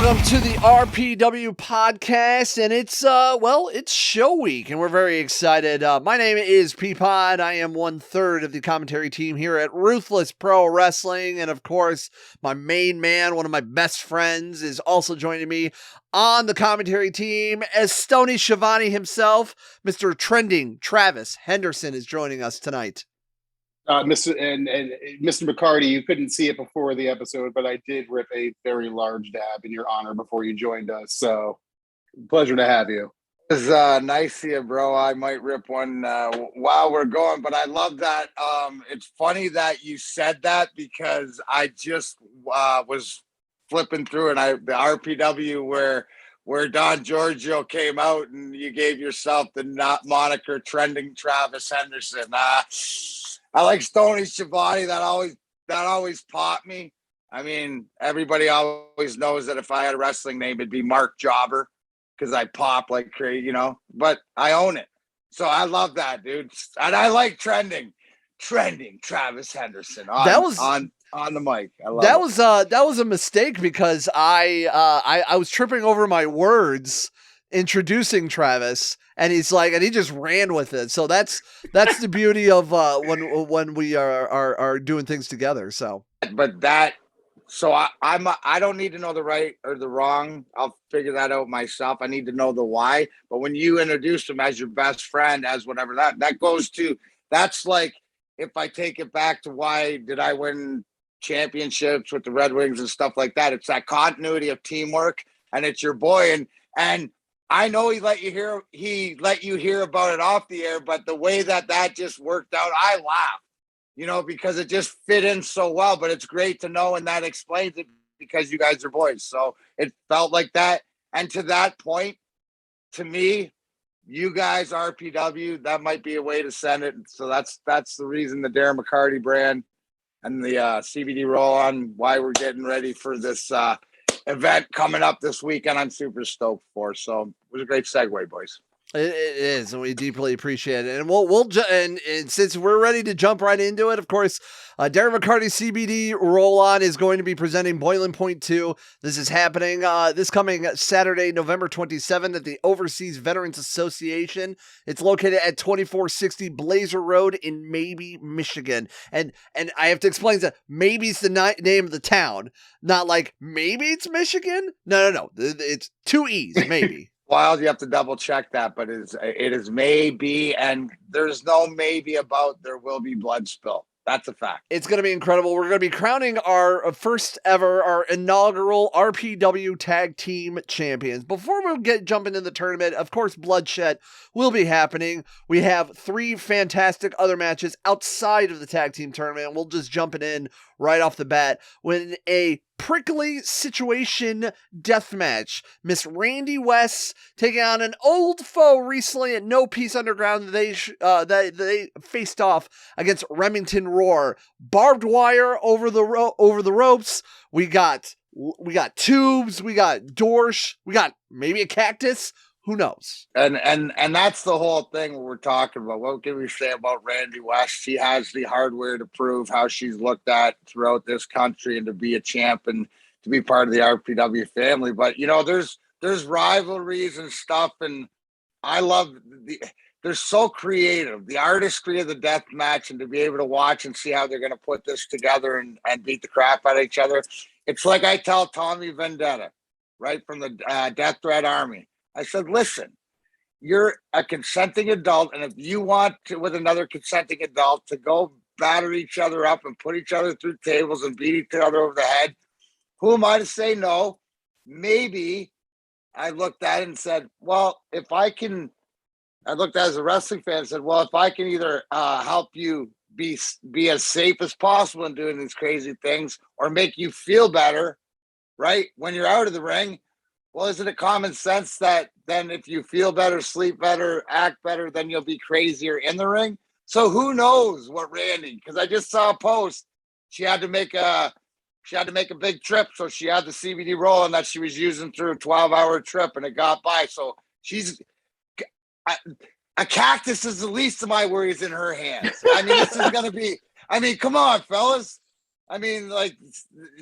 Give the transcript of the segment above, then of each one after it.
Welcome to the RPW podcast, and it's show week, and we're very excited. My name is Peapod. I am 1/3 of the commentary team here at Ruthless Pro Wrestling, and of course, my main man, one of my best friends, is also joining me on the commentary team as Stoney Schiavone himself. Mr. Trending Travis Henderson is joining us tonight. Mr. McCarty, you couldn't see it before the episode, but I did rip a very large dab in your honor before you joined us. So, pleasure to have you. It's nice to you, bro. I might rip one while we're going, but I love that. It's funny that you said that because I just was flipping through and the RPW where Don Giorgio came out and you gave yourself the moniker Trending Travis Henderson. I like Stoney Schiavone. That always popped me. I mean, everybody always knows that if I had a wrestling name, it'd be Mark Jobber because I pop like crazy, you know. But I own it, so I love that, dude. And I like trending Travis Henderson on the mic. I love that was a mistake because I was tripping over my words introducing Travis, and he just ran with it. So that's the beauty of when we are doing things together. So, I don't need to know the right or the wrong. I'll figure that out myself. I need to know the why. But when you introduced him as your best friend, as whatever that goes to, that's like if I take it back to why did I win championships with the Red Wings and stuff like that. It's that continuity of teamwork, and it's your boy and I know he let you hear about it off the air, but the way that just worked out, I laughed, because it just fit in so well. But it's great to know, and that explains it because you guys are boys. So it felt like that. And to that point, to me, you guys RPW, that might be a way to send it. So that's the reason the Darren McCarty brand and the CBD roll on, why we're getting ready for this event coming up this weekend. I'm super stoked for. So it was a great segue, boys. It is, and we deeply appreciate it. And and since we're ready to jump right into it, of course, Darren McCarty CBD roll-on is going to be presenting Boiling Point 2. This is happening this coming Saturday, November 27th at the Overseas Veterans Association. It's located at 2460 Blazer Road in Maybe, Michigan. And I have to explain that Maybe's the name of the town, not like maybe it's Michigan. No. It's 2 E's, maybe. Wild, you have to double check that, but it is maybe, and there's no maybe about there will be blood spill. That's a fact. It's going to be incredible. We're going to be crowning our our inaugural RPW Tag Team Champions. Before we jump into the tournament, of course, bloodshed will be happening. We have 3 fantastic other matches outside of the Tag Team Tournament. We'll just jump it in right off the bat with a prickly situation death match. Miss Randy West taking on an old foe recently at No Peace Underground. They faced off against Remington Roar. Barbed wire over the ropes. We got tubes. We got Dorsch. We got maybe a cactus. Who knows? And that's the whole thing we're talking about. What can we say about Randy West? She has the hardware to prove how she's looked at throughout this country and to be a champ and to be part of the RPW family. But there's rivalries and stuff, and I love they're so creative. The artistry of the death match, and to be able to watch and see how they're going to put this together and beat the crap out of each other. It's like I tell Tommy Vendetta, right from the Death Threat Army. I said, listen, you're a consenting adult, and if you want to, with another consenting adult, to go batter each other up and put each other through tables and beat each other over the head, who am I to say no? Maybe I looked at it and said, well, I looked at it as a wrestling fan and said, well, if I can either help you be as safe as possible in doing these crazy things or make you feel better, right, when you're out of the ring, well, isn't it common sense that then if you feel better, sleep better, act better, then you'll be crazier in the ring? So who knows what Randy, because I just saw a post. She had to make a big trip. So she had the CBD rolling that she was using through a 12-hour trip, and it got by. So a cactus is the least of my worries in her hands. I mean, this is going to be, come on, fellas.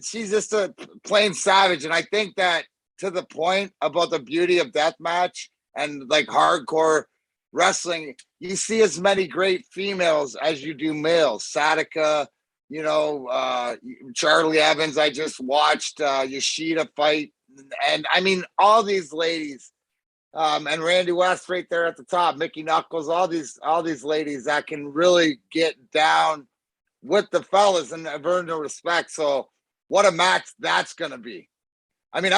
She's just a plain savage. And I think that to the point about the beauty of deathmatch and like hardcore wrestling, you see as many great females as you do males. Sadaka, Charlie Evans, I just watched Yoshida fight. And I mean, all these ladies, and Randy West right there at the top, Mickey Knuckles, all these ladies that can really get down with the fellas and have earned no respect. So what a match that's going to be. I mean,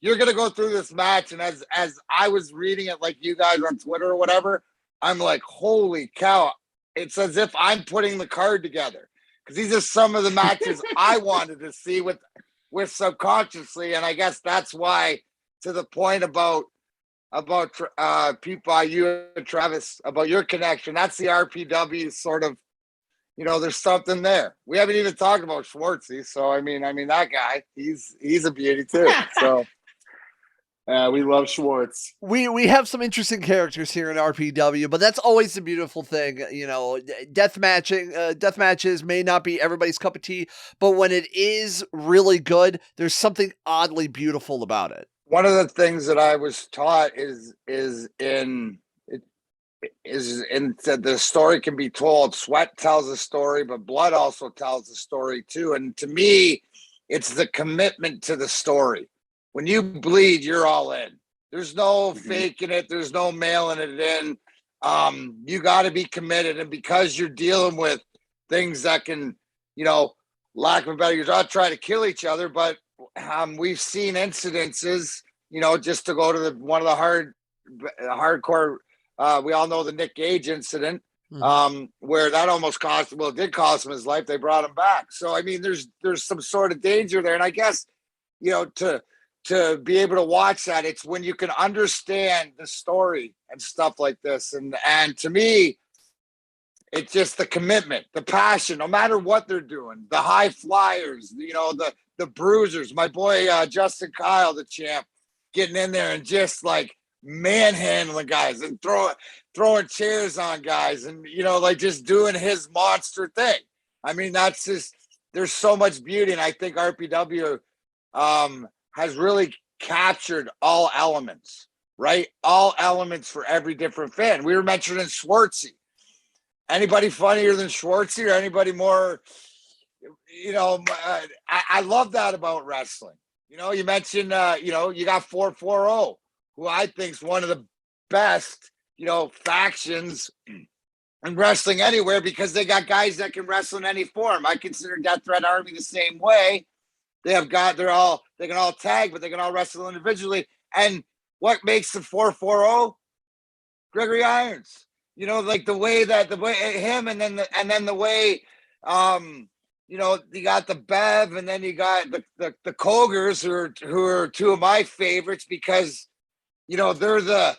you're going to go through this match, and as I was reading it, like you guys on Twitter or whatever, I'm like, holy cow. It's as if I'm putting the card together, because these are some of the matches I wanted to see with subconsciously. And I guess that's why, to the point about people, you and Travis, about your connection, that's the RPW sort of, there's something there. We haven't even talked about Schwartzy. So, I mean, that guy, he's a beauty too. So we love Schwartz. We have some interesting characters here in RPW, but that's always the beautiful thing. Death matches may not be everybody's cup of tea, but when it is really good, there's something oddly beautiful about it. One of the things that I was taught is that the story can be told. Sweat tells a story, but blood also tells a story too. And to me, it's the commitment to the story. When you bleed, you're all in. There's no faking it. There's no mailing it in. You got to be committed. And because you're dealing with things that can, lack of a better, you're not trying to kill each other, but we've seen incidences, just to go to one of the hardcore, we all know the Nick Gage incident, where that almost did cost him his life. They brought him back. So, I mean, there's some sort of danger there. And I guess, to be able to watch that, it's when you can understand the story and stuff like this. And to me, it's just the commitment, the passion, no matter what they're doing, the high flyers, the bruisers, my boy, Justin Kyle, the champ, getting in there and just like manhandling guys and throwing chairs on guys and, just doing his monster thing. I mean, that's just, there's so much beauty. And I think RPW, has really captured all elements, right? All elements for every different fan. We were mentioning Schwartzy. Anybody funnier than Schwartzy or anybody more, I love that about wrestling. You mentioned, you got 440, who I think is one of the best, factions in wrestling anywhere, because they got guys that can wrestle in any form. I consider Death Threat Army the same way. They can all tag, but they can all wrestle individually. And what makes the 440? Gregory Irons. Like the way him, and then the way, you got the Bev, and then you got the Kogers, who are two of my favorites, because, they're the,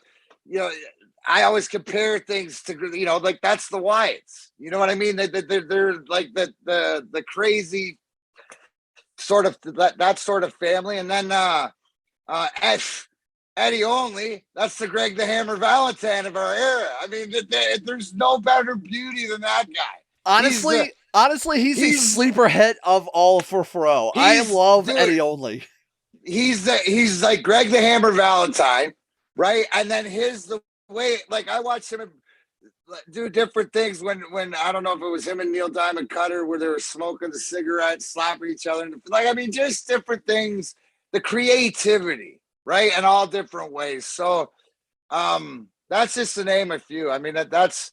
I always compare things to, like that's the Wyatts. You know what I mean? They're like the crazy sort of that sort of family. And then Eddie Only, that's the Greg the Hammer Valentine of our era. I mean, there's no better beauty than that guy. Honestly, he's the sleeper hit of all 440. I love Eddie Only. He's like Greg the Hammer Valentine, right? And then the way, like I watched him do different things when I don't know if it was him and Neil Diamond Cutter, where they were smoking the cigarettes, slapping each other. Like, I mean, just different things, the creativity, right? In all different ways. So that's just to name a few. I mean, that's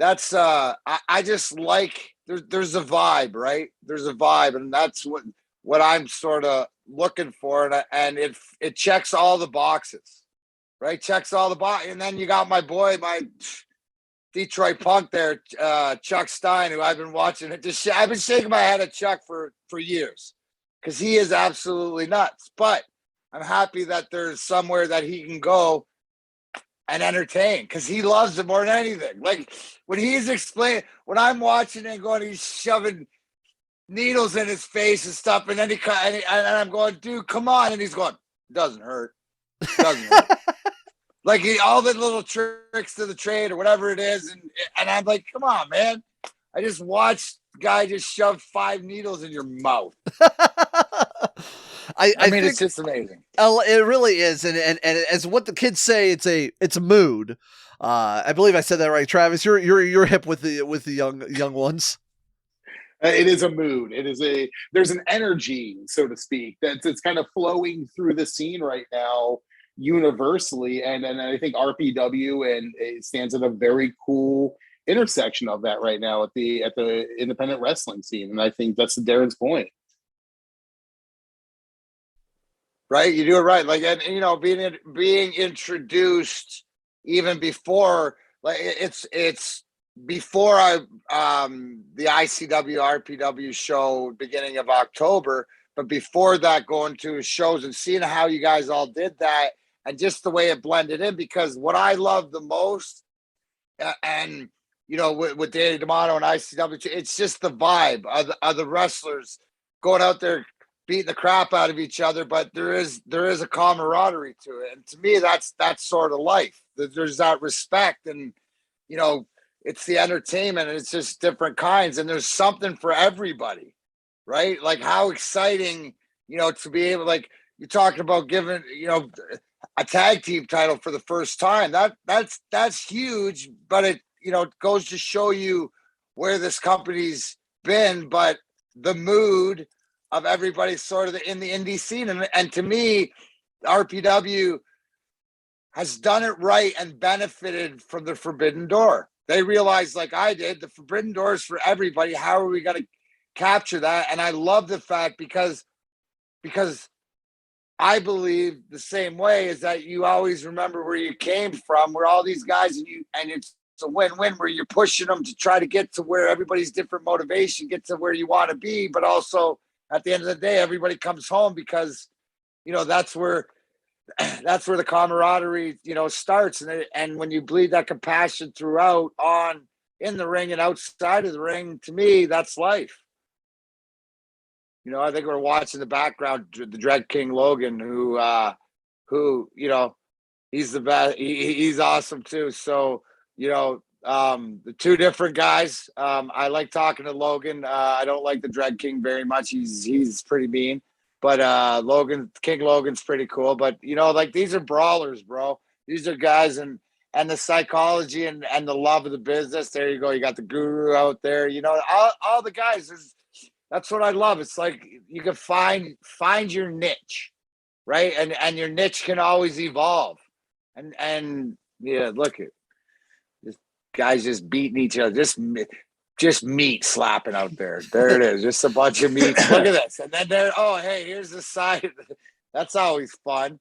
I just like, there's a vibe, right? There's a vibe, and that's what I'm sort of looking for. And it checks all the boxes, right? Checks all the boxes. And then you got my boy, my Detroit Punk there, Chuck Stein, who I've been watching. I've been shaking my head at Chuck for years, because he is absolutely nuts. But I'm happy that there's somewhere that he can go and entertain, because he loves it more than anything. Like when he's explaining, when I'm watching and going, he's shoving needles in his face and stuff, and then and I'm going, dude, come on, and he's going, it doesn't hurt. It doesn't hurt. Like all the little tricks to the trade or whatever it is. And I'm like, come on, man. I just watched a guy just shove 5 needles in your mouth. I mean, think it's just amazing. it really is, and as what the kids say, it's a mood. I believe I said that right, Travis. You're hip with the young ones. It is a mood. There's an energy, so to speak, it's kind of flowing through the scene right now universally. And I think RPW and it stands at a very cool intersection of that right now at the independent wrestling scene. And I think that's Darren's point. Right. You do it right. Like, and you know, being introduced even before, like it's before the ICW RPW show beginning of October, but before that, going to shows and seeing how you guys all did that and just the way it blended in. Because what I love the most, and you know, with Danny D'Amato and ICW, it's just the vibe of the wrestlers going out there beating the crap out of each other, but there is a camaraderie to it, and to me, that's sort of life. There's that respect, and you know, it's the entertainment, and it's just different kinds, and there's something for everybody, right? Like how exciting, you know, to be able, like you're talking about giving, you know, a tag team title for the first time. That's huge, but it, you know, it goes to show you where this company's been, but the mood of everybody sort of in the indie scene. And to me, RPW has done it right and benefited from the Forbidden Door. They realized, like I did, the Forbidden Door is for everybody. How are we going to capture that? And I love the fact because I believe the same way is that you always remember where you came from, where all these guys and it's a win-win where you're pushing them to try to get to where everybody's different motivation, get to where you want to be, but also at the end of the day, everybody comes home because, you know, that's where the camaraderie, you know, starts. And when you bleed that compassion throughout on in the ring and outside of the ring, to me, that's life. You know, I think we're watching the background, the Dread King Logan, who, you know, he's the best. He's awesome too. So, you know, the two different guys. I like talking to Logan. I don't like the Dread King very much. He's pretty mean, but King Logan's pretty cool. But you know, like these are brawlers, bro. These are guys and the psychology and the love of the business. There you go. You got the guru out there. You know, all the guys. That's what I love. It's like you can find your niche, right? And your niche can always evolve. And yeah, look at this guys just beating each other, just meat slapping out there. There it is, just a bunch of meat. Look at this, and then there. Oh, hey, here's the side. That's always fun.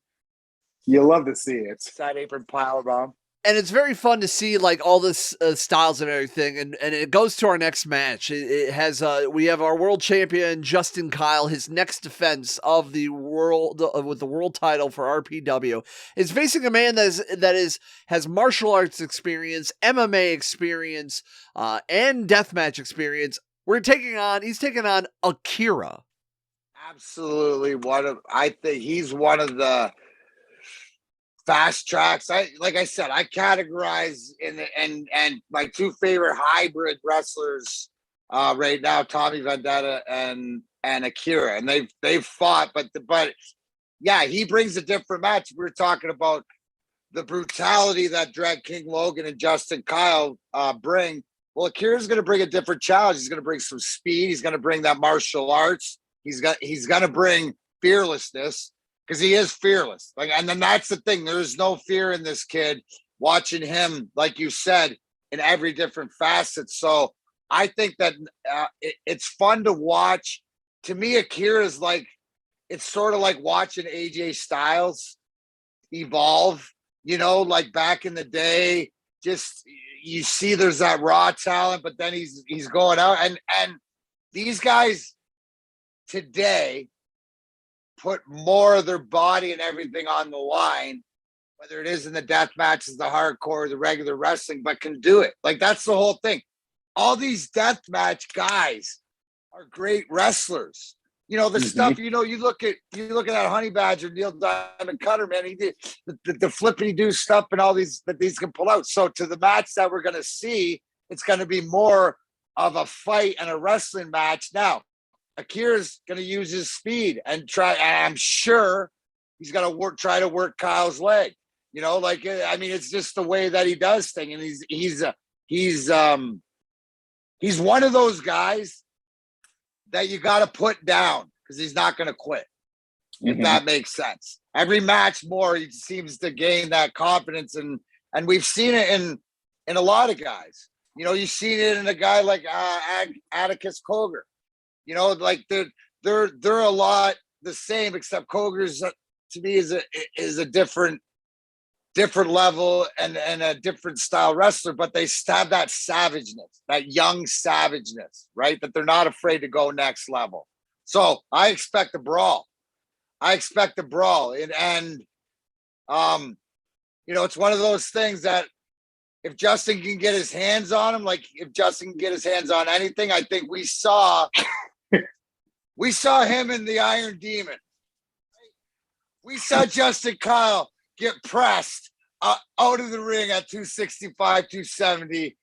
You love to see it. Side apron powerbomb. And it's very fun to see like all this styles and everything, and it goes to our next match. It has we have our world champion Justin Kyle. His next defense of the world with the world title for RPW is facing a man that has martial arts experience, MMA experience, and deathmatch experience. He's taking on Akira. Absolutely, I think he's one of the fast tracks. Like I said, I categorize and my two favorite hybrid wrestlers right now, Tommy Vendetta and Akira, and they've fought, but yeah, he brings a different match. We were talking about the brutality that Dread King Logan and Justin Kyle bring. Well, Akira's going to bring a different challenge. He's going to bring some speed. He's going to bring that martial arts. He's going to bring fearlessness. Because he is fearless. Like, and then that's the thing. There's no fear in this kid. Watching him, like you said, in every different facet. So I think that it's fun to watch. To me, Akira is like, it's sort of like watching AJ Styles evolve. You know, like back in the day, just you see there's that raw talent, but then he's going out, and these guys today put more of their body and everything on the line, whether it is in the death matches, the hardcore, the regular wrestling, but can do it. Like that's the whole thing. All these death match guys are great wrestlers. You know, the stuff, you know, you look at that Honey Badger, Neil Diamond Cutter, man, he did the flippity do stuff and all these that these can pull out. So to the match that we're gonna see, it's gonna be more of a fight and a wrestling match. Now, Akira's going to use his speed and try. And I'm sure he's going to try to work Kyle's leg. You know, like, I mean, it's just the way that he does things. And he's one of those guys that you got to put down because he's not going to quit. If that makes sense. Every match more, he seems to gain that confidence, and we've seen it in a lot of guys. You know, you've seen it in a guy like Atticus Koger. You know, like they're a lot the same, except Koger's to me is a different level and a different style wrestler, but they have that savageness, that young savageness, right? That they're not afraid to go next level. So I expect a brawl. And you know, it's one of those things that if Justin can get his hands on him, like if Justin can get his hands on anything, I think we saw him in the Iron Demon. We saw Justin Kyle get pressed out of the ring at 265, 270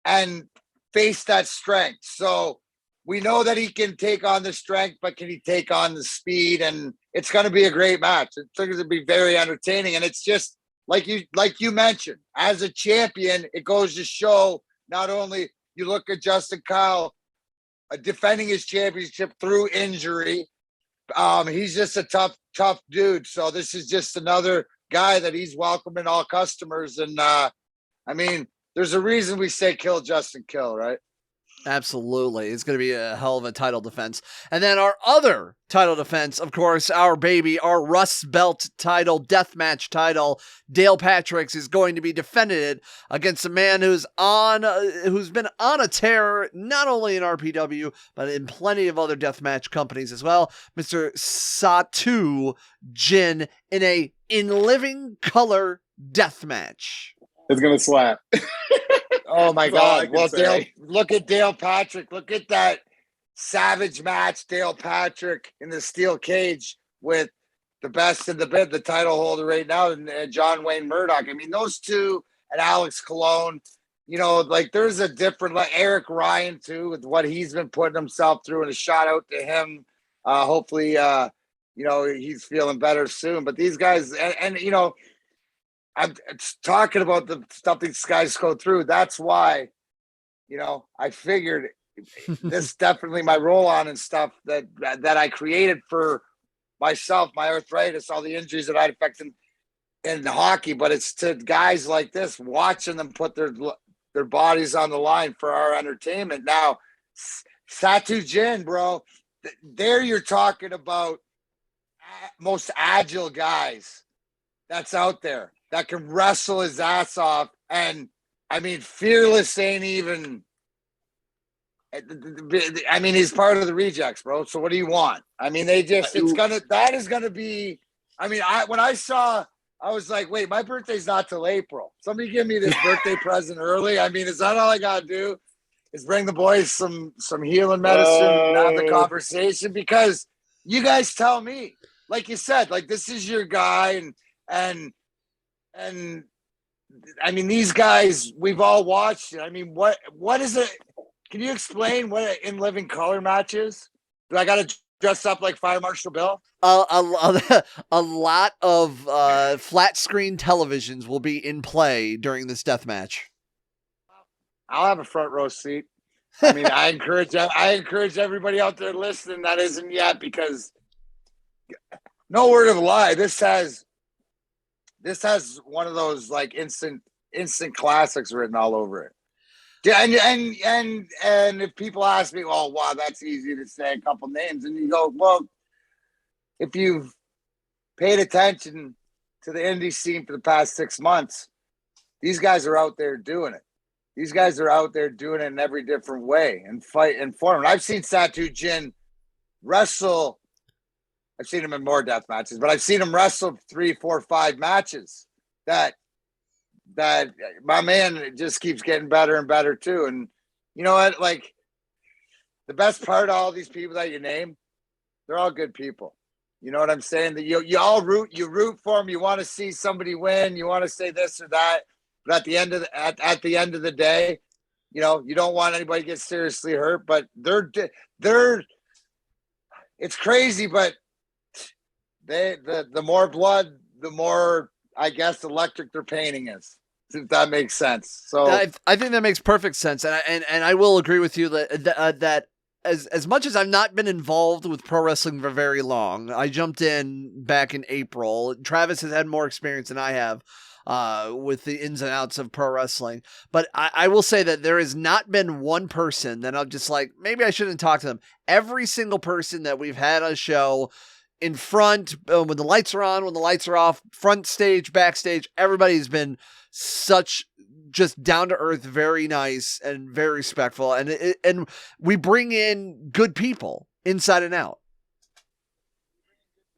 and face that strength. So we know that he can take on the strength, but can he take on the speed? And it's going to be a great match. It's going to be very entertaining. And it's just like you mentioned, as a champion, it goes to show not only you look at Justin Kyle defending his championship through injury. He's just a tough dude. So this is just another guy that he's welcoming all customers. And I mean, there's a reason we say kill Justin Kill, right? Absolutely. It's going to be a hell of a title defense. And then our other title defense, of course, our Rust Belt title, deathmatch title, Dale Patricks is going to be defended against a man who's been on a tear, not only in RPW, but in plenty of other deathmatch companies as well, Mr. Satu Jin in living color deathmatch. It's going to slap. Oh my God. Well, Dale, look at Dale Patrick. Look at that savage match. Dale Patrick in the steel cage with the best in the bid, the title holder right now, and John Wayne Murdoch. I mean, those two and Alex Colon, you know, like there's a different, like Eric Ryan too, with what he's been putting himself through, and a shout out to him. Hopefully, you know, he's feeling better soon. But these guys, and you know, I'm talking about the stuff these guys go through. That's why, you know, I figured this definitely my roll on and stuff that I created for myself, my arthritis, all the injuries that I'd affected in hockey. But it's to guys like this, watching them put their bodies on the line for our entertainment. Now, Satu Jin, bro, there you're talking about most agile guys that's out there that can wrestle his ass off. And I mean, Fearless ain't even, I mean, he's part of the rejects, bro. So what do you want? I mean, that is going to be, I mean, when I saw, I was like, wait, my birthday's not till April. Somebody give me this birthday present early. I mean, is that all I got to do is bring the boys some healing medicine and have the conversation? Because you guys tell me, like you said, like this is your guy. And I mean, these guys, we've all watched it. I mean, what is it? Can you explain what an in living color match is? Do I got to dress up like Fire Marshal Bill? A lot of flat screen televisions will be in play during this death match. I'll have a front row seat. I mean, I encourage everybody out there listening that isn't yet, because no word of a lie, this has one of those like instant classics written all over it. Yeah, and if people ask me, well, wow, that's easy to say a couple names, and you go, well, if you've paid attention to the indie scene for the past 6 months, these guys are out there doing it. These guys are out there doing it in every different way and fight and form. And I've seen Satu Jin wrestle. I've seen him in more death matches, but I've seen him wrestle 3, 4, 5 matches that my man just keeps getting better and better too. And you know what? Like, the best part of all these people that you name, they're all good people. You know what I'm saying? That you all root for them. You want to see somebody win. You want to say this or that. But at the end of the day, you know, you don't want anybody to get seriously hurt. But they're it's crazy, but the more blood, the more, I guess, electric their painting is, if that makes sense. So I think that makes perfect sense, and I will agree with you that as much as I've not been involved with pro wrestling for very long, I jumped in back in April. Travis has had more experience than I have with the ins and outs of pro wrestling, but I will say that there has not been one person that I'm just like, maybe I shouldn't talk to them. Every single person that we've had on a show, in front, when the lights are on, when the lights are off, front stage, backstage, everybody's been such just down to earth, very nice and very respectful. And we bring in good people inside and out.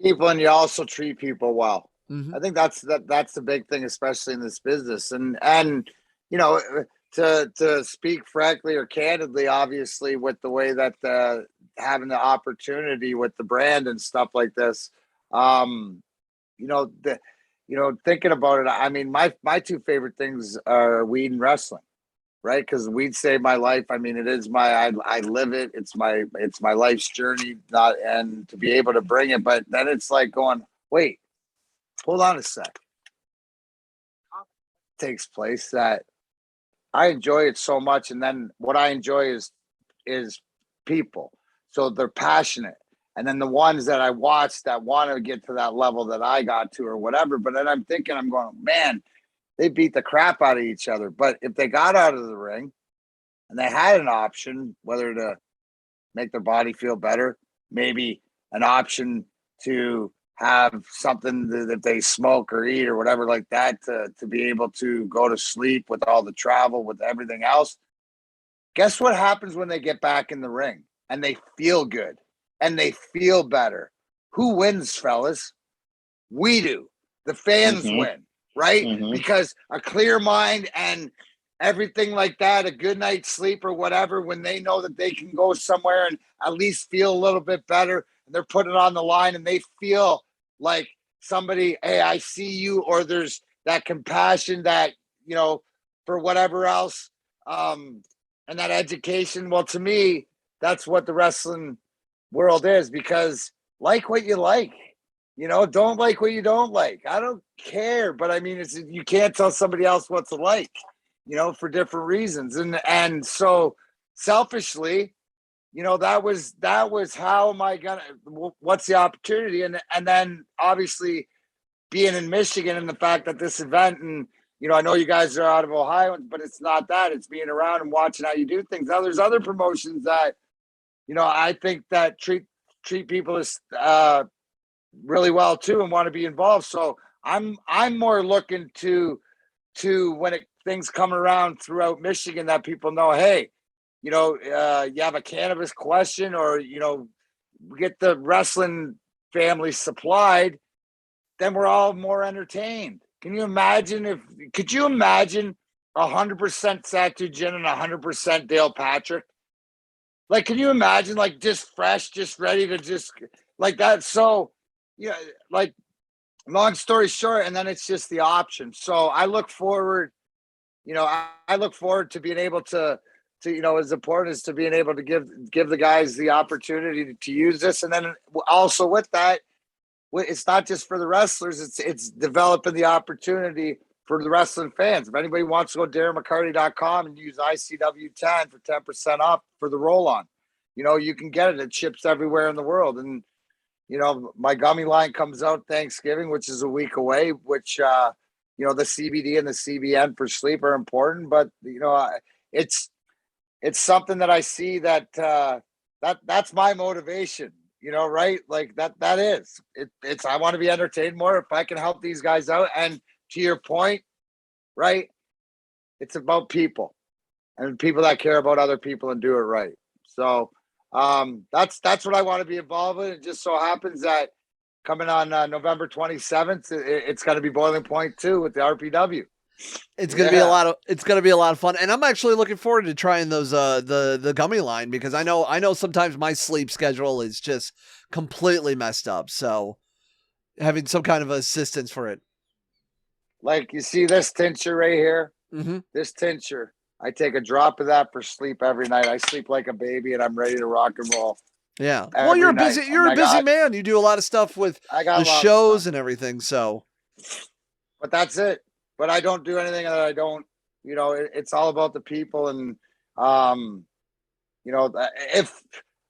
People, and you also treat people well. Mm-hmm. I think that's the big thing, especially in this business. And you know, to speak frankly or candidly, obviously, with the way that having the opportunity with the brand and stuff like this, thinking about it, I mean, my two favorite things are weed and wrestling, right? Because weed saved my life. I mean, it is I live it. It's my life's journey, and to be able to bring it, but then it's like going, wait, hold on a sec. Takes place that I enjoy it so much, and then what I enjoy is people. So they're passionate. And then the ones that I watch that want to get to that level that I got to or whatever. But then I'm going, man, they beat the crap out of each other. But if they got out of the ring and they had an option, whether to make their body feel better, maybe an option to have something that they smoke or eat or whatever like that, to be able to go to sleep with all the travel, with everything else. Guess what happens when they get back in the ring and they feel good and they feel better? Who wins, fellas? We do. The fans win, right? Because a clear mind and everything like that, a good night's sleep or whatever, when they know that they can go somewhere and at least feel a little bit better, and they're putting it on the line and they feel like somebody, hey, I see you, or there's that compassion that, for whatever else, and that education. Well, to me, that's what the wrestling world is, because like what you like, don't like what you don't like. I don't care, but I mean, you can't tell somebody else what to like, for different reasons. And so selfishly, that was how am I gonna, what's the opportunity? And then obviously being in Michigan and the fact that this event, and I know you guys are out of Ohio, but it's not that. It's being around and watching how you do things. Now there's other promotions that, I think that treat people as really well too, and want to be involved. So I'm more looking to when things come around throughout Michigan, that people know, hey, you have a cannabis question, or get the wrestling family supplied, then we're all more entertained. Could you imagine 100% Satu Gin and 100% Dale Patrick? Like, can you imagine, like, just fresh, just ready to just like that? So, like, long story short, and then it's just the option. So I look forward, I look forward to being able to as important as to being able to give the guys the opportunity to use this. And then also with that, it's not just for the wrestlers, it's developing the opportunity for the wrestling fans. If anybody wants to go to DarrenMcCarty.com and use ICW10 for 10% off for the roll-on, you can get it. It ships everywhere in the world. And, my gummy line comes out Thanksgiving, which is a week away, which, the CBD and the CBN for sleep are important. But, it's something that I see that's my motivation, right? Like that is, it's, I want to be entertained more if I can help these guys out. And to your point, right, it's about people and people that care about other people and do it right. So that's what I want to be involved in. It just so happens that coming on November 27th, it's going to be Boiling Point 2 with the RPW. It's gonna be a lot of fun, and I'm actually looking forward to trying those the gummy line, because I know sometimes my sleep schedule is just completely messed up. So having some kind of assistance for it. Like, you see this tincture right here? Mm-hmm. This tincture, I take a drop of that for sleep every night. I sleep like a baby and I'm ready to rock and roll. Yeah. Well, you're a busy man. You do a lot of stuff with the shows and everything. So, but that's it. But I don't do anything that I don't, it's all about the people. And,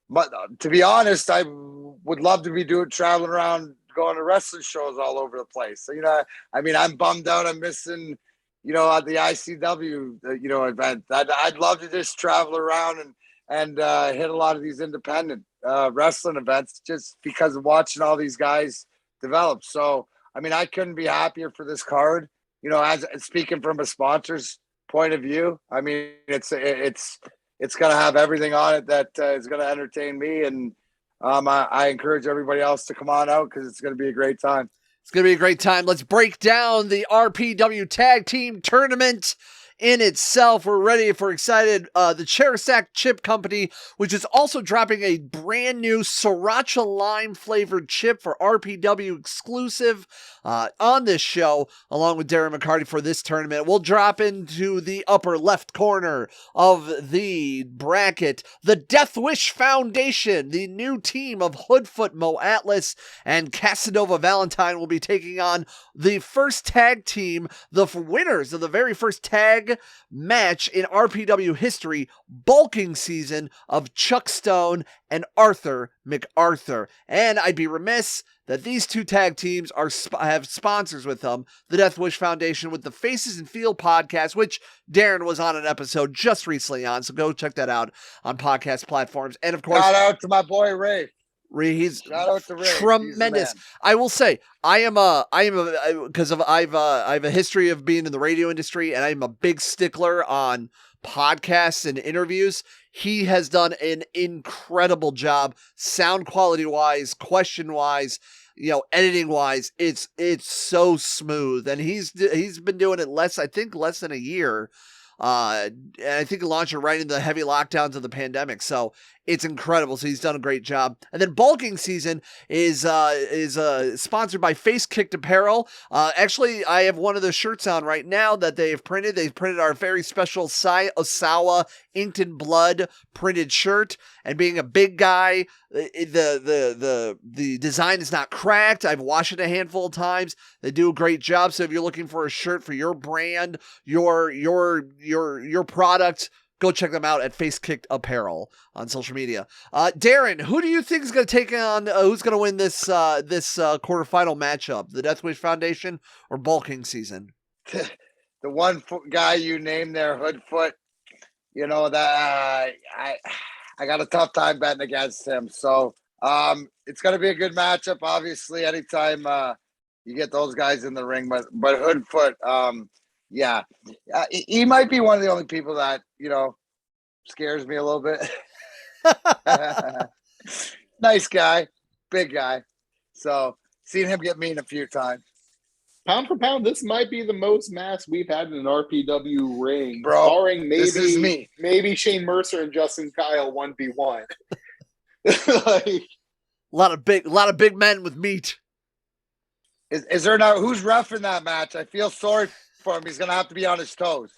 but to be honest, I would love to be traveling around, going to wrestling shows all over the place. So, I'm bummed out. I'm missing, at the ICW, event. I'd love to just travel around and hit a lot of these independent wrestling events just because of watching all these guys develop. So, I couldn't be happier for this card. As speaking from a sponsor's point of view, it's going to have everything on it that is going to entertain me. And I encourage everybody else to come on out because it's going to be a great time. It's going to be a great time. Let's break down the RPW Tag Team Tournament in itself. We're ready for excited. The Cherisac Chip Company, which is also dropping a brand new Sriracha Lime flavored chip for RPW exclusive on this show, along with Darren McCarty for this tournament. We'll drop into the upper left corner of the bracket. The Death Wish Foundation, the new team of Hoodfoot Mo Atlas and Casanova Valentine, will be taking on the first tag team, the winners of the very first tag match in RPW history, bulking season of Chuck Stone and Arthur MacArthur. And I'd be remiss that these two tag teams have sponsors with them, the Death Wish Foundation with the Faces and Feel podcast, which Darren was on an episode just recently on, so go check that out on podcast platforms. And of course, shout out to my boy Ray. He's Ray. Tremendous. I will say, I have a history of being in the radio industry, and I'm a big stickler on podcasts and interviews. He has done an incredible job, sound quality wise, question wise, editing wise. It's so smooth, and he's been doing it less than a year. And I think he launched it right into the heavy lockdowns of the pandemic. So it's incredible. So he's done a great job. And then bulking season is sponsored by Face Kicked Apparel. Actually, I have one of the shirts on right now that they've printed. They've printed our very special Sai Osawa inked in blood printed shirt. And being a big guy, the design is not cracked. I've washed it a handful of times. They do a great job. So if you're looking for a shirt for your brand, your product, go check them out at Face Kicked Apparel on social media. Darren, who do you think is going to take on? Who's going to win this quarterfinal matchup? The Death Wish Foundation or bulking season? The one guy you named there, Hoodfoot. That I got a tough time betting against him. So it's going to be a good matchup. Obviously, anytime you get those guys in the ring, but Hoodfoot. Yeah, he might be one of the only people that, scares me a little bit. Nice guy, big guy. So seen him get mean a few times. Pound for pound, this might be the most mass we've had in an RPW ring, bro. Barring maybe Shane Mercer and Justin Kyle 1v1. Like, a lot of big men with meat. Is there now who's roughing that match? I feel sorry for him. He's gonna have to be on his toes.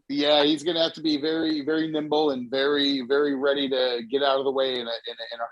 Yeah, he's gonna have to be very, very nimble and very, very ready to get out of the way in a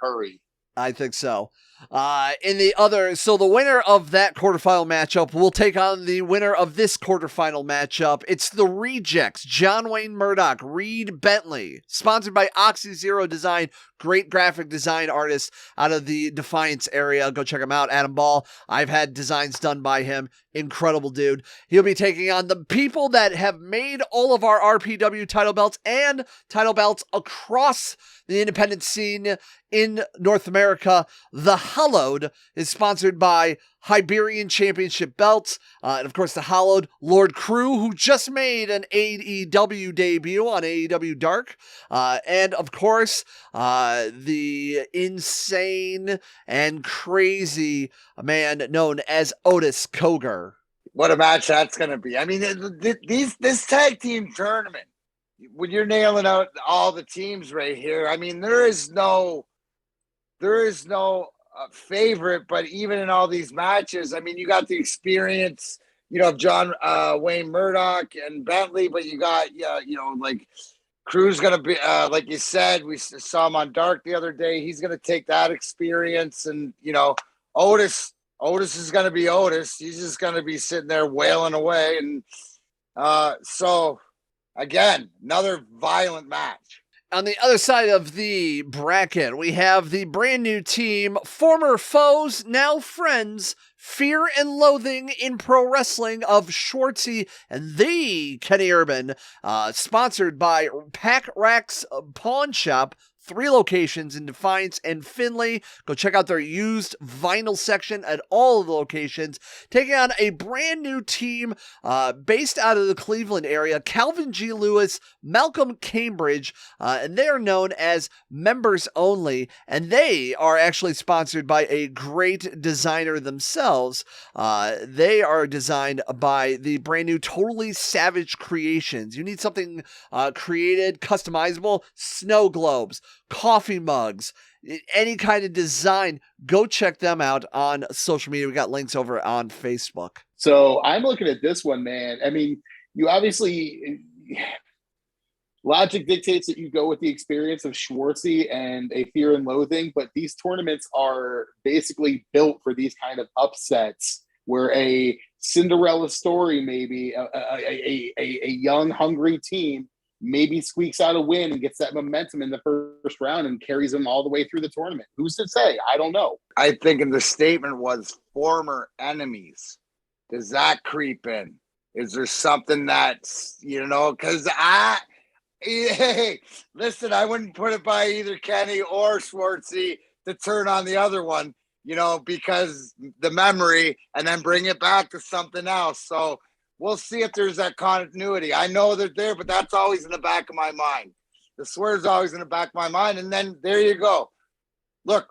hurry. I think so. So the winner of that quarterfinal matchup will take on the winner of this quarterfinal matchup. It's the Rejects, John Wayne Murdoch, Reed Bentley, sponsored by Oxy Zero Design, great graphic design artist out of the Defiance area. Go check him out, Adam Ball. I've had designs done by him. Incredible dude. He'll be taking on the people that have made all of our RPW title belts and title belts across the independent scene in North America. The Hallowed is sponsored by Iberian Championship Belts. And of course, the Hallowed, Lord Crew, who just made an AEW debut on AEW Dark. And of course, the insane and crazy man known as Otis Koger. What a match that's going to be. I mean, this tag team tournament, when you're nailing out all the teams right here, I mean, there is no favorite, but even in all these matches, I mean, you got the experience, of John Wayne Murdoch and Bentley, but you got, like Crew's going to be, like you said, we saw him on Dark the other day. He's going to take that experience. And, Otis is going to be Otis. He's just going to be sitting there wailing away. And so, again, another violent match. On the other side of the bracket, we have the brand new team, former foes, now friends, Fear and Loathing in Pro Wrestling of Schwartzy and the Kenny Urban, sponsored by Pack Racks Pawn Shop. 3 locations in Defiance and Findlay. Go check out their used vinyl section at all of the locations. Taking on a brand new team based out of the Cleveland area, Calvin G. Lewis, Malcolm Cambridge, and they are known as Members Only, and they are actually sponsored by a great designer themselves. They are designed by the brand new Totally Savage Creations. You need something created, customizable, snow globes, coffee mugs, any kind of design, go check them out on social media. We got links over on Facebook. So I'm looking at this one, man. I mean, you obviously, logic dictates that you go with the experience of Schwartzy and a Fear and Loathing, but these tournaments are basically built for these kind of upsets where a Cinderella story, maybe a young, hungry team maybe squeaks out a win and gets that momentum in the first round and carries them all the way through the tournament. Who's to say? I don't know. I think in the statement was former enemies. Does that creep in? Is there something that's, because hey, listen, I wouldn't put it by either Kenny or Schwartzy to turn on the other one, because the memory and then bring it back to something else. So we'll see if there's that continuity. I know they're there, but that's always in the back of my mind. The swear's always in the back of my mind. And then there you go. Look,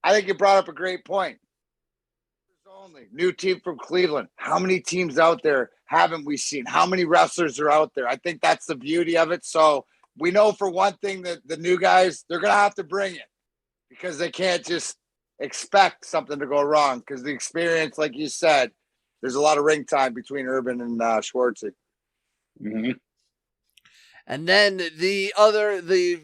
I think you brought up a great point. Only new team from Cleveland. How many teams out there haven't we seen? How many wrestlers are out there? I think that's the beauty of it. So we know for one thing that the new guys, they're going to have to bring it because they can't just expect something to go wrong because the experience, like you said, there's a lot of ring time between Urban and Schwartzy. Mm-hmm. And then the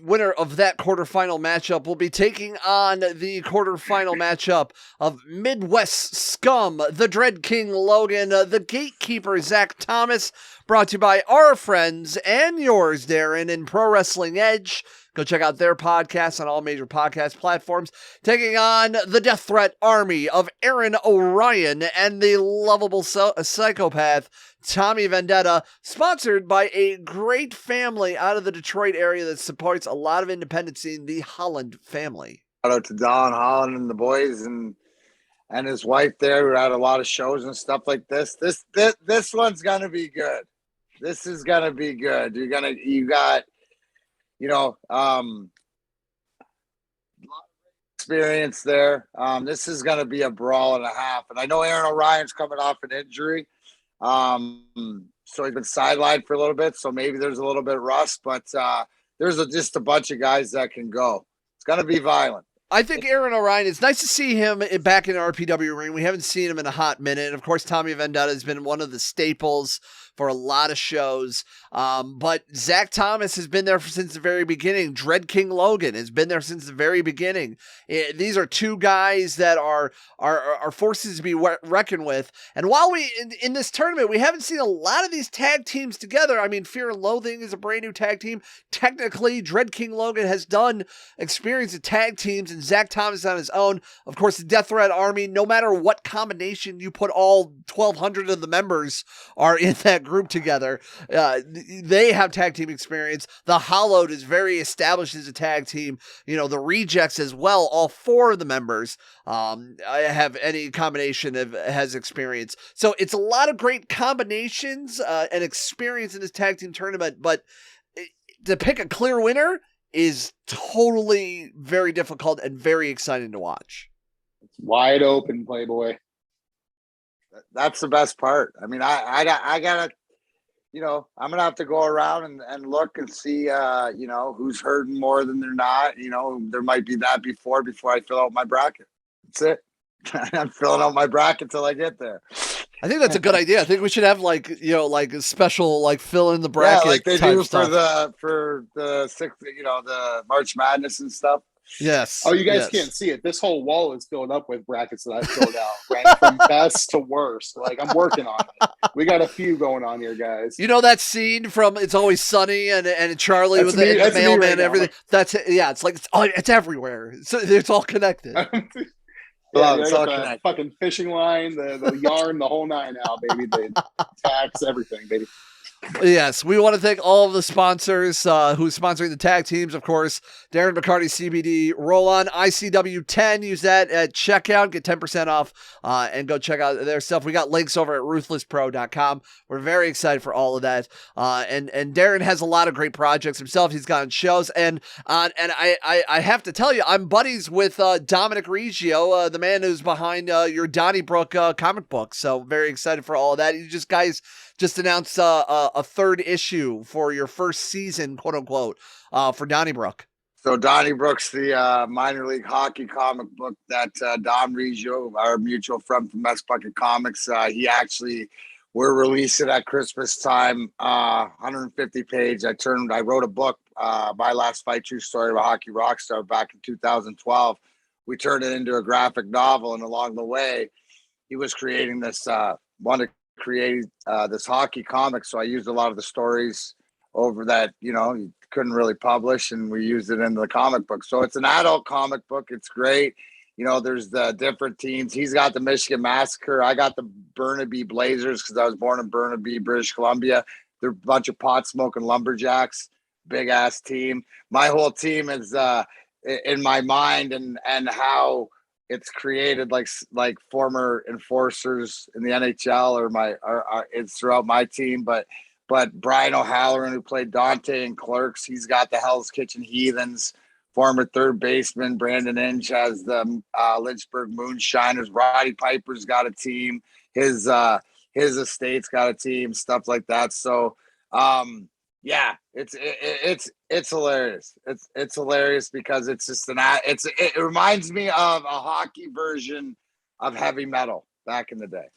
winner of that quarterfinal matchup will be taking on the quarterfinal matchup of Midwest Scum, the Dread King Logan, the Gatekeeper Zach Thomas, brought to you by our friends and yours, Darren, in Pro Wrestling Edge. Go check out their podcast on all major podcast platforms. Taking on the Death Threat Army of Aaron Orion and the lovable psychopath Tommy Vendetta, sponsored by a great family out of the Detroit area that supports a lot of independent scene, the Holland family. Shout out to Don Holland and the boys and his wife there who had a lot of shows and stuff like this. This one's gonna be good. This is gonna be good. You got experience there. This is going to be a brawl and a half. And I know Aaron Orion's coming off an injury. So he's been sidelined for a little bit. So maybe there's a little bit of rust, but there's just a bunch of guys that can go. It's going to be violent. I think Aaron Orion, it's nice to see him back in RPW ring. We haven't seen him in a hot minute. Of course, Tommy Vendetta has been one of the staples for a lot of shows. But Zach Thomas has been there since the very beginning. Dread King Logan has been there since the very beginning. These are two guys that are forces to be reckoned with. And while in this tournament, we haven't seen a lot of these tag teams together. I mean, Fear and Loathing is a brand new tag team. Technically, Dread King Logan has done experience of tag teams, and Zach Thomas on his own. Of course, the Death Threat Army, no matter what combination you put, all 1,200 of the members are in that group together. They have tag team experience. The Hollowed is very established as a tag team. The Rejects as well. All 4 of the members have any combination has experience. So it's a lot of great combinations and experience in this tag team tournament. But to pick a clear winner is totally very difficult and very exciting to watch. It's wide open, Playboy. That's the best part. I mean, I gotta, I'm gonna have to go around and look and see, who's hurting more than they're not. There might be that before I fill out my bracket. That's it. I'm filling out my bracket till I get there. I think that's a good idea. I think we should have like, like a special, like fill in the Yeah, bracket like they type do stuff. for the sixth, the March Madness and stuff. Yes. Oh, you guys yes. can't see it. This whole wall is filled up with brackets that I filled out, ranked from best to worst. Like, I'm working on it. We got a few going on here, guys. You know that scene from It's Always Sunny and Charlie That's with me- the that's me mailman right and now. everything? That's it. Yeah, it's like it's everywhere. So it's all connected. Yeah, It's I all got the connected. fucking fishing line, the yarn, the whole nine out, baby. The tax, everything, baby. Yes, we want to thank all of the sponsors who's sponsoring the tag teams, of course. Darren McCarty, CBD, Roll On, ICW10. Use that at checkout. Get 10% off and go check out their stuff. We got links over at ruthlesspro.com. We're very excited for all of that. And Darren has a lot of great projects himself. He's gone on shows. And I have to tell you, I'm buddies with Dominic Reggio, the man who's behind your Donnybrook comic book. So very excited for all of that. You guys just announced a third issue for your first season, quote unquote, for Donnybrook. So Donnybrook's the minor league hockey comic book that Dom Reggio, our mutual friend from Mess Bucket Comics, we're releasing at Christmas time, 150 page. I wrote a book, My Last Fight, True Story of a Hockey Rockstar, back in 2012. We turned it into a graphic novel, and along the way, he was creating this, wanted to create this hockey comic. So I used a lot of the stories over that, you couldn't really publish, and we used it in the comic book. So it's an adult comic book. It's great. There's the different teams. He's got the Michigan Massacre. I got the Burnaby Blazers because I was born in Burnaby, British Columbia. They're a bunch of pot smoking lumberjacks, big ass team. My whole team is in my mind and how it's created like former enforcers in the NHL or it's throughout my team, but Brian O'Halloran, who played Dante in Clerks, he's got the Hell's Kitchen Heathens. Former third baseman Brandon Inge has the Lynchburg Moonshiners. Roddy Piper's got a team. His estate's got a team. Stuff like that. So yeah, it's hilarious. It's hilarious because it's just it reminds me of a hockey version of heavy metal back in the day.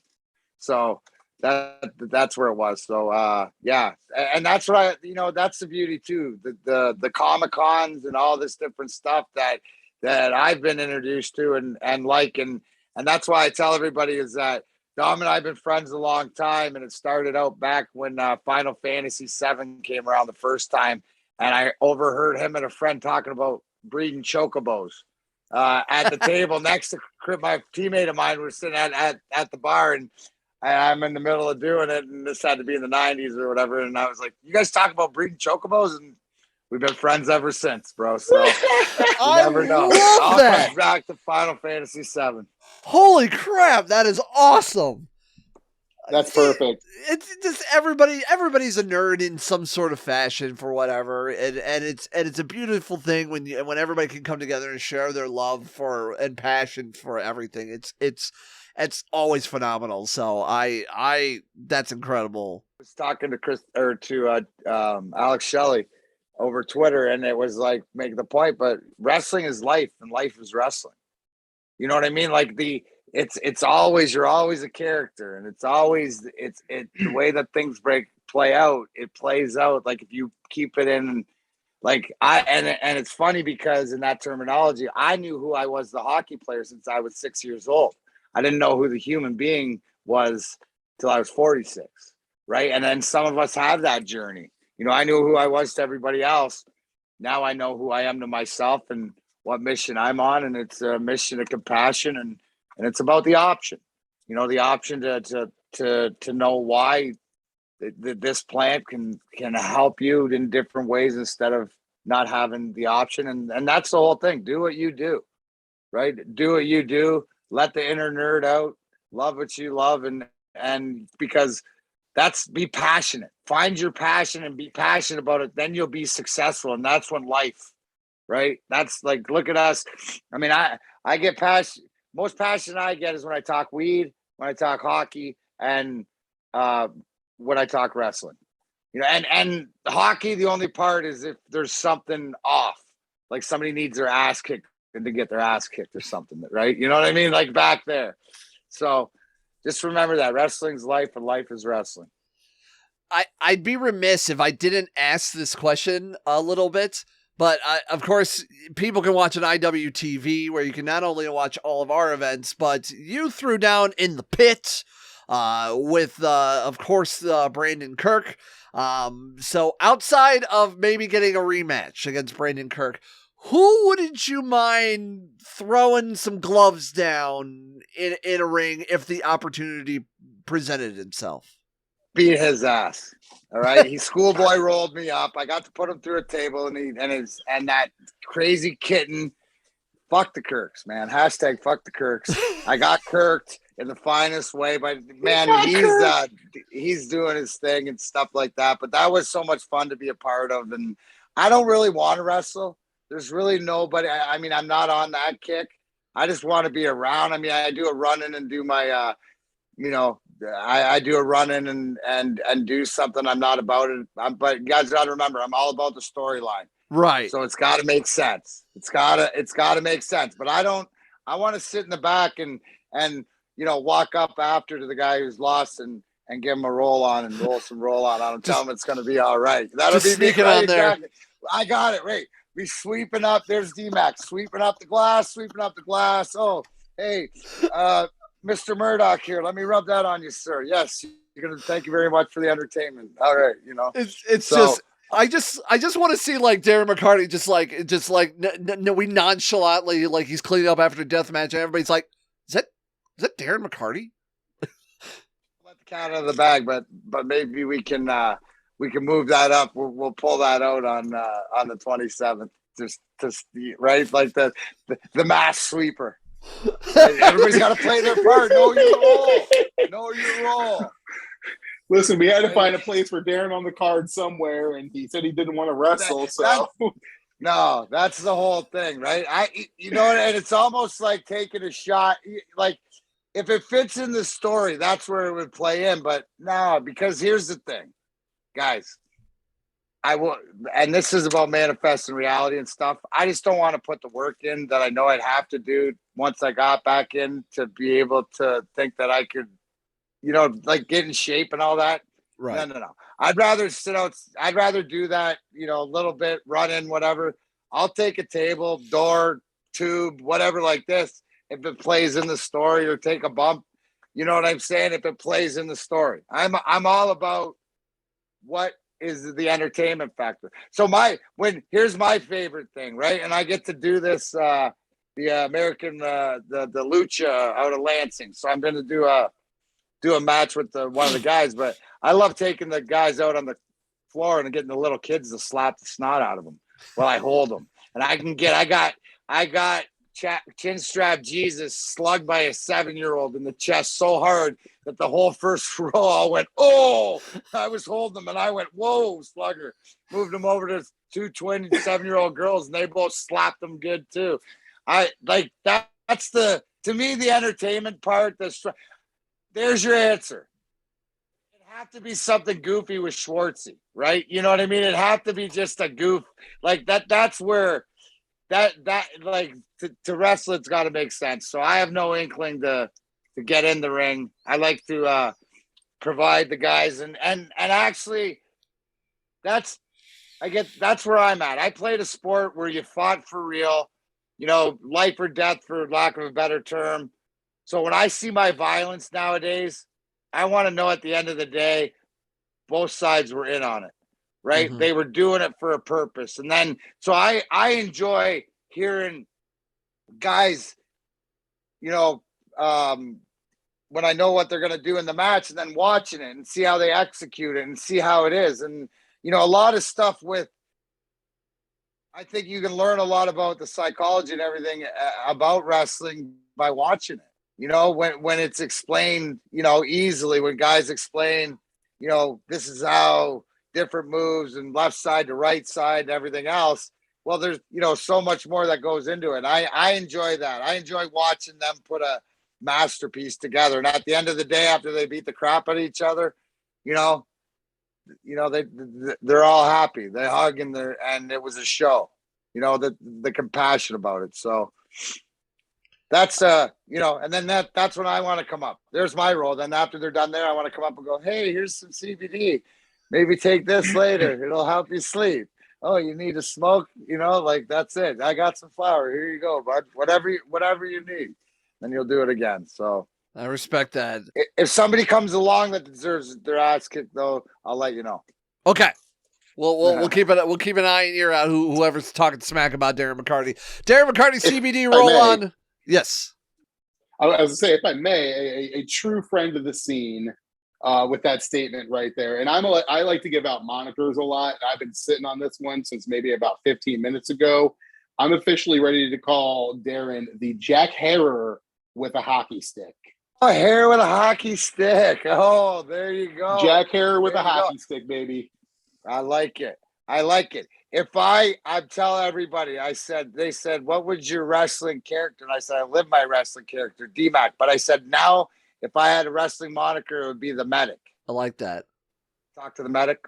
So that's where it was. So yeah, and that's what that's the beauty too. The Comic Cons and all this different stuff that I've been introduced to and that's why I tell everybody is that Dom and I have been friends a long time, and it started out back when Final Fantasy VII came around the first time, and I overheard him and a friend talking about breeding chocobos at the table next to my teammate of mine. We're sitting at the bar, and I'm in the middle of doing it, and this had to be in the 90s or whatever, and I was like, you guys talk about breeding chocobos? And we've been friends ever since, bro. So you never know. I'll come back to Final Fantasy VII. Holy crap, that is awesome. That's perfect. It's just everybody's a nerd in some sort of fashion for whatever, and it's a beautiful thing when everybody can come together and share their love for and passion for everything. It's always phenomenal. So I that's incredible. I was talking to Alex Shelley over Twitter, and it was like making the point, but wrestling is life, and life is wrestling. You know what I mean? Like it's always, you're always a character, and it's always the way that things play out. It plays out like if you keep it in, like and it's funny because in that terminology, I knew who I was, the hockey player, since I was 6 years old. I didn't know who the human being was till I was 46, right? And then some of us have that journey. I knew who I was to everybody else. Now I know who I am to myself and what mission I'm on, and it's a mission of compassion, and it's about the option. The option to know why this plant can help you in different ways instead of not having the option, and that's the whole thing. Do what you do, right? Do what you do. Let the inner nerd out. Love what you love, and because be passionate. Find your passion and be passionate about it. Then you'll be successful, and that's when life. Right? That's like, look at us. I mean, I get passion. Most passion I get is when I talk weed, when I talk hockey, and when I talk wrestling. And hockey, the only part is if there's something off, like somebody needs their ass kicked and to get their ass kicked or something, right? You know what I mean? Like back there. So Just remember that wrestling's life and life is wrestling. I'd be remiss if I didn't ask this question a little bit, but of course, people can watch an IWTV where you can not only watch all of our events, but you threw down in the pit with, of course, Brandon Kirk. So outside of maybe getting a rematch against Brandon Kirk, who wouldn't you mind throwing some gloves down in a ring if the opportunity presented itself? Beat his ass. All right. He schoolboy rolled me up. I got to put him through a table and that crazy kitten. Fuck the Kirks, man. Hashtag fuck the Kirks. I got kirked in the finest way, but man, he's doing his thing and stuff like that. But that was so much fun to be a part of. And I don't really want to wrestle. There's really nobody. I mean, I'm not on that kick. I just want to be around. I mean, I do a run in and do my I do a run in and do something. I'm not about it. But you guys got to remember, I'm all about the storyline. Right. So it's got to make sense. It's got to make sense. But I want to sit in the back and walk up after to the guy who's lost and give him a roll on and roll some roll on him. Tell him it's going to be all right. That'll just be sneaking right, on there. exactly. I got it. Right. Be sweeping up. There's D-Max sweeping up the glass. Oh, hey, Mr. Murdoch here. Let me rub that on you, sir. Yes, you're gonna. Thank you very much for the entertainment. All right, it's so, just. I just want to see like Darren McCarty just like we nonchalantly like he's cleaning up after a death match and everybody's like, is that Darren McCarty? Let the cat out of the bag, but maybe we can move that up. We'll pull that out on the 27th. Just right like the mass sweeper. Everybody's got to play their part. Know your role. Listen, we had to find a place for Darren on the card somewhere, and he said he didn't want to wrestle. No, that's the whole thing, right? And it's almost like taking a shot. Like if it fits in the story, that's where it would play in. But no, because here's the thing, guys. I will, and this is about manifesting reality and stuff. I just don't want to put the work in that I know I'd have to do once I got back in to be able to think that I could, like get in shape and all that. Right. No. I'd rather sit out. I'd rather do that, a little bit, run in, whatever. I'll take a table, door, tube, whatever like this. If it plays in the story or take a bump, you know what I'm saying? If it plays in the story, I'm all about what is the entertainment factor. So here's my favorite thing, right? And I get to do this, the American, the Lucha out of Lansing. So I'm going to do a match with one of the guys, but I love taking the guys out on the floor and getting the little kids to slap the snot out of them while I hold them. And I got chin strap Jesus slugged by a 7-year-old in the chest so hard that the whole first row all went, oh, I was holding them and I went, whoa, slugger. Moved them over to 2 27-year-old girls and they both slapped them good too. I like that's to me, the entertainment part. There's your answer. It'd have to be something goofy with Schwartzy, right? You know what I mean? It'd have to be just a goof like that. That's where that like to wrestle, it's got to make sense. So I have no inkling to get in the ring. I like to provide the guys and actually that's where I'm at. I played a sport where you fought for real, life or death for lack of a better term. So when I see my violence nowadays, I want to know at the end of the day, both sides were in on it, right? Mm-hmm. They were doing it for a purpose. And then, so I enjoy hearing guys, when I know what they're going to do in the match and then watching it and see how they execute it and see how it is. And, a lot of stuff I think you can learn a lot about the psychology and everything about wrestling by watching it. When it's explained, easily, when guys explain, this is how different moves and left side to right side and everything else. Well, there's, so much more that goes into it. I enjoy that. I enjoy watching them put a masterpiece together. And at the end of the day, after they beat the crap out of each other, they're all happy. They hug and it was a show, the compassion about it. So that's and then that's when I want to come up. There's my role. Then after they're done there, I want to come up and go, hey, here's some CBD. Maybe take this later. It'll help you sleep. Oh, you need to smoke, like that's it. I got some flour. Here you go, bud. Whatever you need. Then you'll do it again. So I respect that. if somebody comes along that deserves their ass kicked, though, I'll let you know. Okay. We'll keep it. We'll keep an eye and ear out. Whoever's talking smack about Darren McCarty. Darren McCarty, CBD roll on. Yes. I was gonna say, if I may, a true friend of the scene with that statement right there. And I like to give out monikers a lot. I've been sitting on this one since maybe about 15 minutes ago. I'm officially ready to call Darren the Jack Harrer with a hockey stick. A hair with a hockey stick. Oh, there you go. Jack Harrer with a hockey stick, baby. I like it. If I tell everybody, they said, what was your wrestling character? And I said, I live my wrestling character, D-Mac. But I said, now, if I had a wrestling moniker, it would be the medic. I like that. Talk to the medic.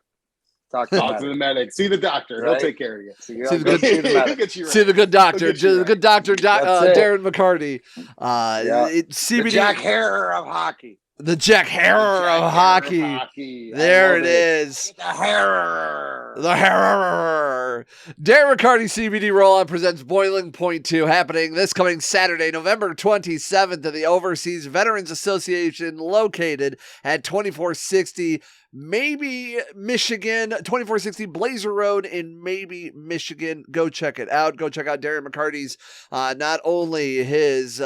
Talk to the medic. See the doctor. Right? He'll take care of you. See the good doctor. The good doctor, Darren McCarty. CBD. The Jack Harrer of hockey. The Jack Harrer of hockey. There it is. The Harrer. Darren McCarty CBD Roll-On presents Boiling Point 2, happening this coming Saturday, November 27th at the Overseas Veterans Association, located at 2460 Michigan, 2460 Blazer Road in Michigan. Go check it out. Go check out Darren McCarty's, not only his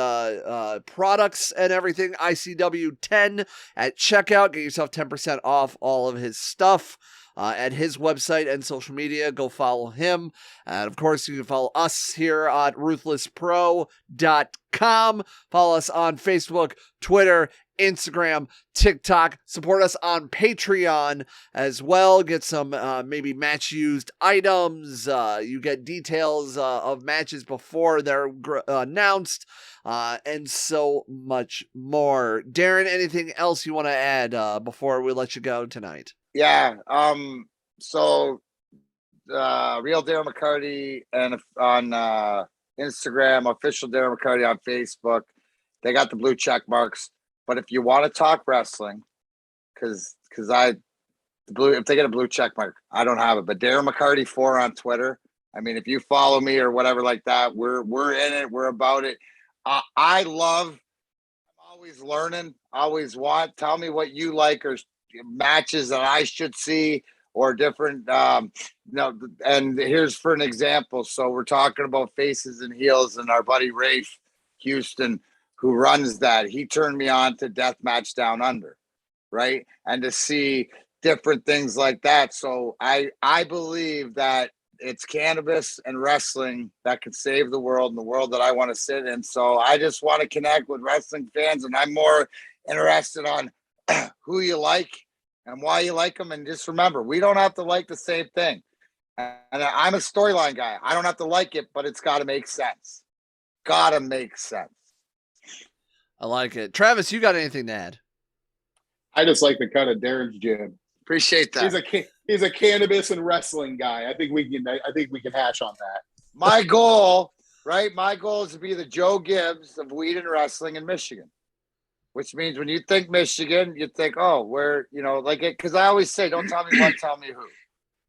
products and everything, ICW 10 at checkout. Get yourself 10% off all of his stuff at his website and social media. Go follow him. And of course, you can follow us here at ruthlesspro.com. Follow us on Facebook, Twitter, Instagram, TikTok. Support us on Patreon as well. Get some maybe match used items. You get details of matches before they're announced, and so much more. Darren, anything else you want to add before we let you go tonight? Yeah. So real Darren McCarty and on Instagram, official Darren McCarty on Facebook. They got the blue check marks. But if you want to talk wrestling, because if they get a blue check mark, I don't have it. But Darren McCarty 4 on Twitter. I mean, if you follow me or whatever like that, we're in it. We're about it. I'm always learning. Always want. Tell me what you like or matches that I should see or different. And here's for an example. So we're talking about faces and heels, and our buddy Rafe Houston, who runs that, he turned me on to Deathmatch Down Under, right? And to see different things like that. So I believe that it's cannabis and wrestling that could save the world and the world that I want to sit in. So I just want to connect with wrestling fans, and I'm more interested on who you like and why you like them. And just remember, we don't have to like the same thing. And I'm a storyline guy. I don't have to like it, but it's got to make sense. Gotta make sense. I like it. Travis, you got anything to add? I just like the cut of Darren's jib. Appreciate that. He's a cannabis and wrestling guy. I think we can hash on that. My goal, right? My goal is to be the Joe Gibbs of weed and wrestling in Michigan. Which means when you think Michigan, you think, oh, where, like it, because I always say, don't tell me what, tell me who.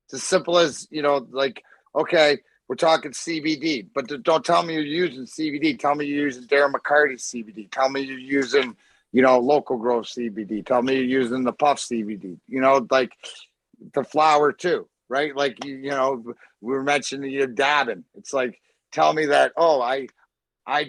It's as simple as, like, okay, we're talking CBD, but don't tell me you're using CBD. Tell me you're using Darren McCarty CBD. Tell me you're using, local growth CBD. Tell me you're using the puff CBD. Like the flower too, right? Like we were mentioning dabbing. It's like, tell me that, oh, I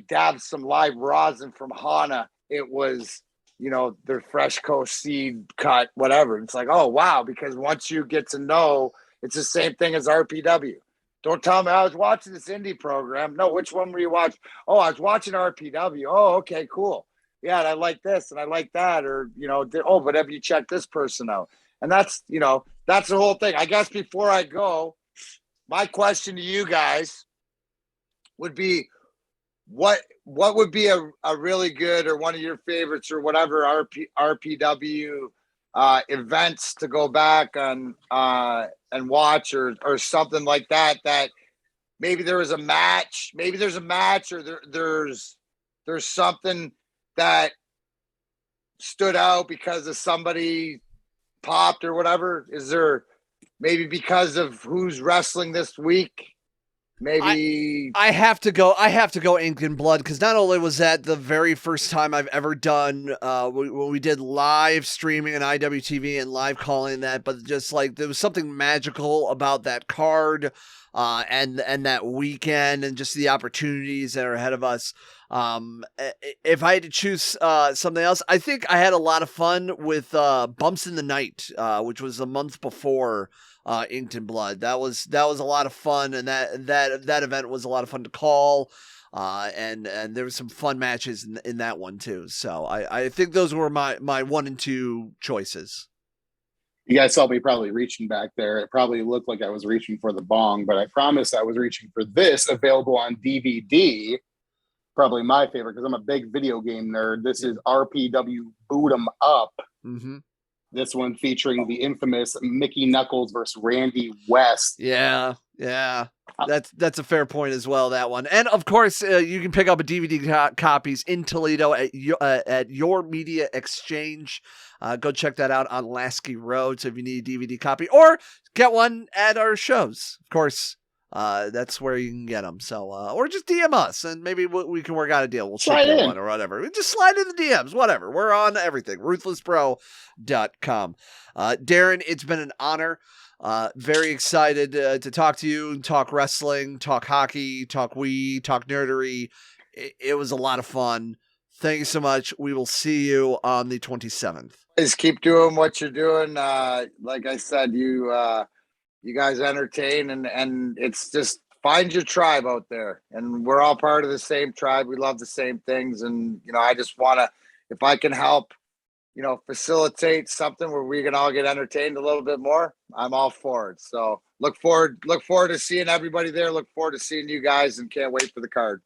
dabbed some live rosin from Hana. It was, their fresh coast seed cut, whatever. It's like, oh wow, because once you get to know, it's the same thing as RPW. Don't tell me I was watching this indie program. No, which one were you watching? Oh, I was watching RPW. Oh, okay, cool. Yeah, and I like this and I like that. Or, but have you checked this person out? And that's the whole thing. I guess before I go, my question to you guys would be, what would be a really good or one of your favorites or whatever RPW events to go back on and watch or something like that maybe there was a match, maybe there's a match or there's there's something that stood out because of somebody popped or whatever? Is there maybe because of who's wrestling this week? Maybe I have to go Ink and Blood, because not only was that the very first time I've ever done when we did live streaming on IWTV and live calling that, but just like there was something magical about that card and that weekend and just the opportunities that are ahead of us. If I had to choose something else, I think I had a lot of fun with Bumps in the Night, which was a month before Inked in Blood. That was a lot of fun, and that event was a lot of fun to call. And there was some fun matches in that one too. So I think those were my 1 and 2 choices. You guys saw me probably reaching back there. It probably looked like I was reaching for the bong, but I promise I was reaching for this, available on DVD. Probably my favorite, because I'm a big video game nerd. This is RPW Boot 'em Up. Mm-hmm. This one featuring the infamous Mickey Knuckles versus Randy West. Yeah. That's a fair point as well, that one. And of course, you can pick up a DVD copies in Toledo at Your Media Exchange. Go check that out on Lasky Road. So if you need a DVD copy, or get one at our shows, of course, that's where you can get them. So, or just DM us and maybe we can work out a deal. We'll ship you one or whatever. Just slide in the DMs, whatever. We're on everything. RuthlessPro.com. Darren, it's been an honor. Very excited to talk to you, talk wrestling, talk hockey, talk Wii, talk nerdery. It was a lot of fun. Thank you so much. We will see you on the 27th. Just keep doing what you're doing. Like I said, you guys entertain, and it's just find your tribe out there, and we're all part of the same tribe. We love the same things, and I just want to, if I can help, facilitate something where we can all get entertained a little bit more, I'm all for it. So look forward to seeing everybody there. Look forward to seeing you guys, and can't wait for the card.